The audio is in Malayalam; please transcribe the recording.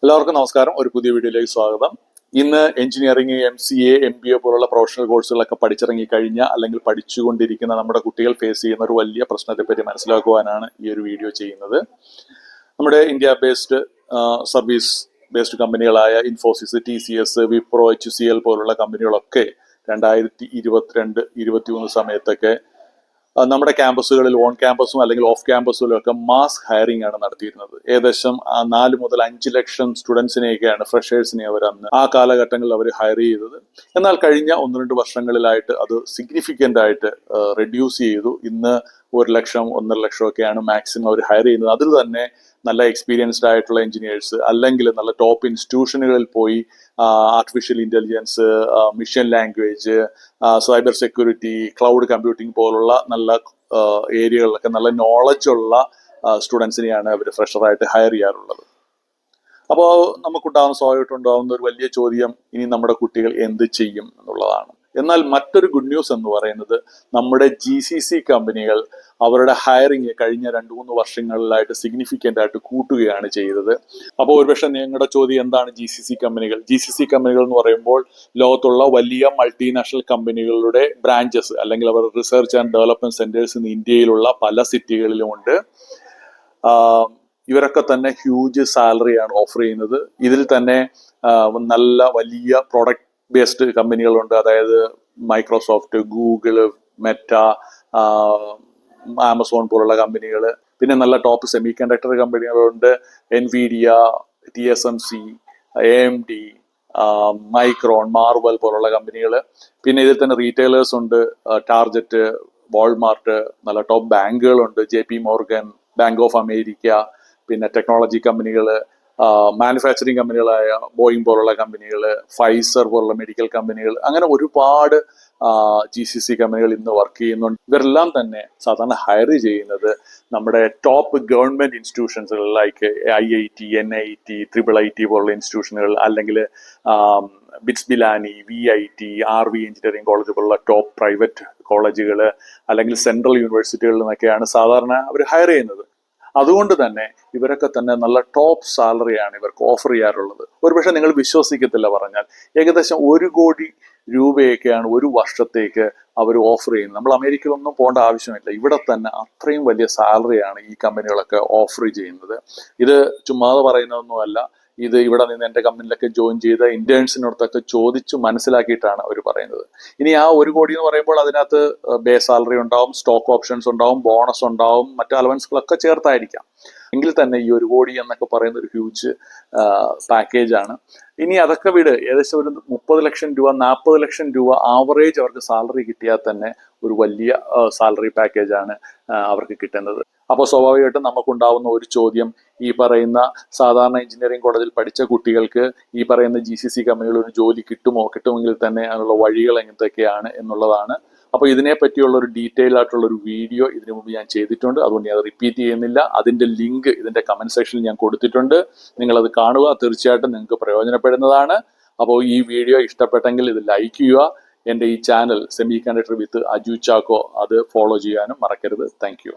എല്ലാവർക്കും നമസ്കാരം. ഒരു പുതിയ വീഡിയോയിലേക്ക് സ്വാഗതം. ഇന്ന് എഞ്ചിനീയറിംഗ്, MCA, MBA പോലുള്ള പ്രൊഫഷണൽ കോഴ്സുകളൊക്കെ പഠിച്ചിറങ്ങി കഴിഞ്ഞ അല്ലെങ്കിൽ പഠിച്ചുകൊണ്ടിരിക്കുന്ന നമ്മുടെ കുട്ടികൾ ഫേസ് ചെയ്യുന്ന ഒരു വലിയ പ്രശ്നത്തെപ്പറ്റി മനസ്സിലാക്കുവാനാണ് ഈ ഒരു വീഡിയോ ചെയ്യുന്നത്. നമ്മുടെ ഇന്ത്യ ബേസ്ഡ് സർവീസ് ബേസ്ഡ് കമ്പനികളായ ഇൻഫോസിസ്, TCS, വിപ്രോ, HCL പോലുള്ള കമ്പനികളൊക്കെ 2022-23 സമയത്തൊക്കെ നമ്മുടെ ക്യാമ്പസുകളിൽ ഓൺ ക്യാമ്പസും അല്ലെങ്കിൽ ഓഫ് ക്യാമ്പസുകളും ഒക്കെ മാസ് ഹയറിംഗ് ആണ് നടത്തിയിരുന്നത്. ഏകദേശം 4 മുതൽ 5 ലക്ഷം സ്റ്റുഡൻസിനെയൊക്കെയാണ്, ഫ്രഷേഴ്സിനെ അവർ അന്ന് ആ കാലഘട്ടങ്ങളിൽ അവർ ഹയർ ചെയ്തത്. എന്നാൽ കഴിഞ്ഞ 1-2 വർഷങ്ങളിലായിട്ട് അത് സിഗ്നിഫിക്കൻ്റ് ആയിട്ട് റെഡ്യൂസ് ചെയ്തു. ഇന്ന് 1 ലക്ഷം, 1.5 ലക്ഷം ഒക്കെയാണ് മാക്സിമം അവർ ഹയർ ചെയ്യുന്നത്. അതിൽ തന്നെ നല്ല എക്സ്പീരിയൻസ്ഡ് ആയിട്ടുള്ള എഞ്ചിനീയേഴ്സ് അല്ലെങ്കിൽ നല്ല ടോപ്പ് ഇൻസ്റ്റിറ്റ്യൂഷനുകളിൽ പോയി artificial intelligence, mission language, cyber security, cloud computing പോലുള്ള നല്ല ഏരിയകളിലൊക്കെ നല്ല നോളജ് ഉള്ള സ്റ്റുഡൻസിനെയാണ് അവർ ഫ്രഷറായിട്ട് ഹയർ ചെയ്യാറുള്ളത്. അപ്പോൾ സ്വാഭാവികമായിട്ടുണ്ടാകുന്ന ഒരു വലിയ ചോദ്യം, ഇനി നമ്മുടെ കുട്ടികൾ എന്ത് ചെയ്യും എന്നുള്ളതാണ്. എന്നാൽ മറ്റൊരു ഗുഡ് ന്യൂസ് എന്ന് പറയുന്നത്, നമ്മുടെ GCC കമ്പനികൾ അവരുടെ ഹയറിങ് കഴിഞ്ഞ 2-3 വർഷങ്ങളിലായിട്ട് സിഗ്നിഫിക്കൻ്റ് ആയിട്ട് കൂട്ടുകയാണ് ചെയ്തത്. അപ്പോൾ ഒരുപക്ഷെ നിങ്ങളുടെ ചോദ്യം, എന്താണ് GCC കമ്പനികൾ? GCC കമ്പനികൾ എന്ന് പറയുമ്പോൾ ലോകത്തുള്ള വലിയ മൾട്ടിനാഷണൽ കമ്പനികളുടെ ബ്രാഞ്ചസ് അല്ലെങ്കിൽ അവർ റിസർച്ച് ആൻഡ് ഡെവലപ്മെന്റ് സെന്റേഴ്സ് ഇന്ന് ഇന്ത്യയിലുള്ള പല സിറ്റികളിലുമുണ്ട്. ഇവരൊക്കെ തന്നെ ഹ്യൂജ് സാലറിയാണ് ഓഫർ ചെയ്യുന്നത്. ഇതിൽ തന്നെ നല്ല വലിയ പ്രൊഡക്റ്റ് ബേസ്ഡ് കമ്പനികളുണ്ട്. അതായത് മൈക്രോസോഫ്റ്റ്, ഗൂഗിൾ, മെറ്റ, ആമസോൺ പോലുള്ള കമ്പനികൾ. പിന്നെ നല്ല ടോപ്പ് സെമി കണ്ടക്ടർ കമ്പനികളുണ്ട്. NVIDIA, TSMC, AMD, Micron, Marvell പോലുള്ള കമ്പനികൾ. പിന്നെ ഇതിൽ തന്നെ റീറ്റെയിലേഴ്സ് ഉണ്ട്. ടാർജറ്റ്, വാൾമാർട്ട്, നല്ല ടോപ്പ് ബാങ്കുകളുണ്ട്. JP Morgan, bank of America, പിന്നെ ടെക്നോളജി കമ്പനികൾ, മാനുഫാക്ചറിങ് കമ്പനികളായ ബോയിങ് പോലുള്ള കമ്പനികൾ, ഫൈസർ പോലുള്ള മെഡിക്കൽ കമ്പനികൾ, അങ്ങനെ ഒരുപാട് GCC കമ്പനികൾ ഇന്ന് വർക്ക് ചെയ്യുന്നുണ്ട്. ഇവരെല്ലാം തന്നെ സാധാരണ ഹയർ ചെയ്യുന്നത് നമ്മുടെ ടോപ്പ് ഗവൺമെന്റ് ഇൻസ്റ്റിറ്റ്യൂഷൻസുകൾ ലൈക്ക് IIT, NIT, IIIT പോലുള്ള ഇൻസ്റ്റിറ്റ്യൂഷനുകൾ, അല്ലെങ്കിൽ BITS Pilani, VIT, RV engineering college പോലുള്ള ടോപ്പ് പ്രൈവറ്റ് കോളേജുകൾ, അല്ലെങ്കിൽ സെൻട്രൽ യൂണിവേഴ്സിറ്റികളിൽ നിന്നൊക്കെയാണ് സാധാരണ അവർ ഹയർ ചെയ്യുന്നത്. അതുകൊണ്ട് തന്നെ ഇവരൊക്കെ തന്നെ നല്ല ടോപ്പ് സാലറിയാണ് ഇവർക്ക് ഓഫർ ചെയ്യാറുള്ളത്. ഒരുപക്ഷെ നിങ്ങൾ വിശ്വസിക്കത്തില്ല പറഞ്ഞാൽ, ഏകദേശം 1 കോടി രൂപയൊക്കെയാണ് ഒരു വർഷത്തേക്ക് അവർ ഓഫർ ചെയ്യുന്നത്. നമ്മൾ അമേരിക്കയിലൊന്നും പോകേണ്ട ആവശ്യമില്ല. ഇവിടെ തന്നെ അത്രയും വലിയ സാലറിയാണ് ഈ കമ്പനികളൊക്കെ ഓഫർ ചെയ്യുന്നത്. ഇത് ചുമ്മാതെ പറയുന്നതൊന്നുമല്ല. ഇത് ഇവിടെ നിന്ന് എൻ്റെ കമ്പനിയിലൊക്കെ ജോയിൻ ചെയ്ത ഇന്റേൺസിനോടത്തൊക്കെ ചോദിച്ചു മനസ്സിലാക്കിയിട്ടാണ് അവർ പറയുന്നത്. ഇനി ആ 1 കോടി എന്ന് പറയുമ്പോൾ അതിനകത്ത് ബേസ് സാലറി ഉണ്ടാവും, സ്റ്റോക്ക് ഓപ്ഷൻസ് ഉണ്ടാവും, ബോണസ് ഉണ്ടാവും, മറ്റു അലവൻസുകളൊക്കെ ചേർത്തായിരിക്കാം. എങ്കിൽ തന്നെ ഈ 1 കോടി എന്നൊക്കെ പറയുന്ന ഒരു ഹ്യൂജ് പാക്കേജാണ്. ഇനി അതൊക്കെ വിട്, ഏകദേശം ഒരു 30 ലക്ഷം രൂപ, 40 ലക്ഷം രൂപ ആവറേജ് അവർക്ക് സാലറി കിട്ടിയാൽ തന്നെ ഒരു വലിയ സാലറി പാക്കേജാണ് അവർക്ക് കിട്ടുന്നത്. അപ്പോൾ സ്വാഭാവികമായിട്ടും നമുക്കുണ്ടാവുന്ന ഒരു ചോദ്യം, ഈ പറയുന്ന സാധാരണ എഞ്ചിനീയറിംഗ് കോളേജിൽ പഠിച്ച കുട്ടികൾക്ക് ഈ പറയുന്ന GCC കമ്പനികളിൽ ഒരു ജോലി കിട്ടുമെങ്കിൽ തന്നെ അതിനുള്ള വഴികൾ എന്തൊക്കെയാണ് എന്നുള്ളതാണ്. അപ്പോൾ ഇതിനെ പറ്റിയുള്ള ഒരു ഡീറ്റെയിൽ ആയിട്ടുള്ള ഒരു വീഡിയോ ഇതിനു മുമ്പ് ഞാൻ ചെയ്തിട്ടുണ്ട്. അതുകൊണ്ട് ഞാൻ അത് റിപ്പീറ്റ് ചെയ്യുന്നില്ല. അതിന്റെ ലിങ്ക് ഇതിന്റെ കമന്റ് സെക്ഷനിൽ ഞാൻ കൊടുത്തിട്ടുണ്ട്. നിങ്ങളത് കാണുക. തീർച്ചയായിട്ടും നിങ്ങൾക്ക് പ്രയോജനപ്പെടുന്നതാണ്. അപ്പോൾ ഈ വീഡിയോ ഇഷ്ടപ്പെട്ടെങ്കിൽ ഇത് ലൈക്ക് ചെയ്യുക. എൻ്റെ ഈ ചാനൽ സെമി കണ്ടക്ടർ വിത്ത് അജു ചാക്കോ അത് ഫോളോ ചെയ്യാനും മറക്കരുത്. Thank you.